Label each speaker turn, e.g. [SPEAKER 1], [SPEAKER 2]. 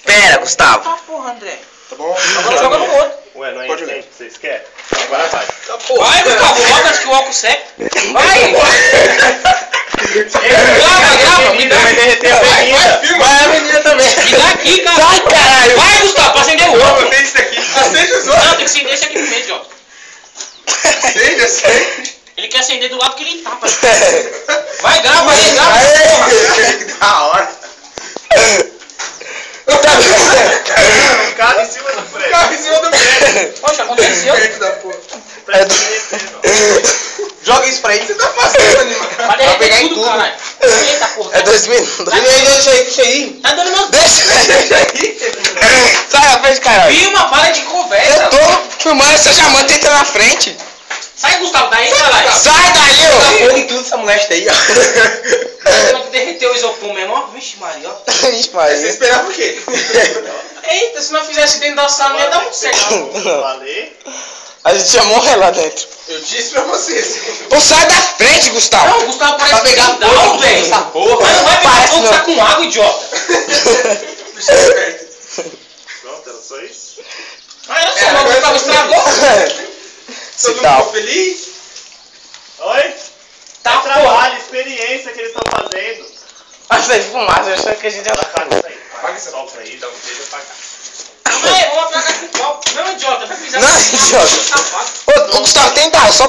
[SPEAKER 1] Espera, Gustavo.
[SPEAKER 2] Tá porra, André.
[SPEAKER 3] Tá bom?
[SPEAKER 2] Agora joga no outro.
[SPEAKER 4] Ué, não é
[SPEAKER 3] Pode
[SPEAKER 4] incêndio que vocês querem? Agora vai.
[SPEAKER 3] Tá porra.
[SPEAKER 2] Vai, Gustavo, logo antes que o álcool seque. Vai! Grava, me dá.
[SPEAKER 4] Vai derreter a menina.
[SPEAKER 1] Vai a menina também.
[SPEAKER 2] Me dá aqui, cara.
[SPEAKER 1] Sai, caralho.
[SPEAKER 2] Vai, Gustavo, pra acender o
[SPEAKER 3] Não,
[SPEAKER 2] outro.
[SPEAKER 3] eu tenho esse daqui. Acende os
[SPEAKER 2] Não,
[SPEAKER 3] outros.
[SPEAKER 2] tem que acender esse aqui primeiro, Jota.
[SPEAKER 3] Acende.
[SPEAKER 2] Ele quer acender do lado que ele tá, pai. Vai, grava aí, grava.
[SPEAKER 3] Que da hora.
[SPEAKER 4] Um carro em cima do prédio.
[SPEAKER 3] Carro em cima do prédio.
[SPEAKER 2] Poxa, aconteceu.
[SPEAKER 3] Gente da porra.
[SPEAKER 4] Tá derretendo.
[SPEAKER 1] Joga isso pra aí.
[SPEAKER 3] Você tá fazendo, animal?
[SPEAKER 2] Vai
[SPEAKER 1] pegar
[SPEAKER 2] derreter
[SPEAKER 1] em
[SPEAKER 2] tudo,
[SPEAKER 1] tudo.
[SPEAKER 2] caralho. Eita, porra.
[SPEAKER 1] É 2 minutos. Deixa aí.
[SPEAKER 2] Tá dando meu...
[SPEAKER 1] Deixa aí. Sai na frente, caralho.
[SPEAKER 2] Filma, para de conversa.
[SPEAKER 1] Eu tô filmando essa chamando, entra na frente.
[SPEAKER 2] Sai, Gustavo, daí, caralho.
[SPEAKER 1] Sai daí, ó.
[SPEAKER 3] Porra em tudo essa molesta aí, ó.
[SPEAKER 2] Como que derreteu o isopor mesmo, ó. Vixe, Maria, ó.
[SPEAKER 1] Ixi,
[SPEAKER 3] Você
[SPEAKER 1] Maria.
[SPEAKER 3] esperava o quê?
[SPEAKER 2] Eita, se nós fizesse dentro da sala, não ia dar muito certo.
[SPEAKER 4] Falei.
[SPEAKER 1] A gente ia morrer lá dentro.
[SPEAKER 3] Eu disse pra vocês.
[SPEAKER 1] Pô, sai da frente, Gustavo.
[SPEAKER 2] Não, o Gustavo parece
[SPEAKER 1] Pra pegar
[SPEAKER 2] que dá,
[SPEAKER 1] fogo,
[SPEAKER 2] velho.
[SPEAKER 1] essa porra.
[SPEAKER 2] Mas não vai pegar
[SPEAKER 1] Parece
[SPEAKER 2] fogo,
[SPEAKER 1] não.
[SPEAKER 2] tá com água, idiota.
[SPEAKER 3] Bicho esperto.
[SPEAKER 4] Pronto, era só isso?
[SPEAKER 2] Mas era só,
[SPEAKER 3] É,
[SPEAKER 2] o
[SPEAKER 3] agora
[SPEAKER 2] Gustavo
[SPEAKER 3] eu
[SPEAKER 2] estragou.
[SPEAKER 1] Se
[SPEAKER 3] Todo mundo
[SPEAKER 1] tal.
[SPEAKER 3] ficou feliz?
[SPEAKER 4] Oi?
[SPEAKER 2] Tá,
[SPEAKER 4] É
[SPEAKER 2] porra.
[SPEAKER 4] trabalho, experiência que eles estão fazendo.
[SPEAKER 1] Mas vai fumaça, eu achava que a gente ia...
[SPEAKER 4] Apaga isso aí.
[SPEAKER 3] Apaga essa
[SPEAKER 4] Solta aí, dá um jeito de apagar.
[SPEAKER 2] Vai, vamos apagar com o pau. Não, idiota, vai pisar.
[SPEAKER 1] Não, idiota.
[SPEAKER 2] Safado.
[SPEAKER 1] Ô, Gustavo, tem dar, só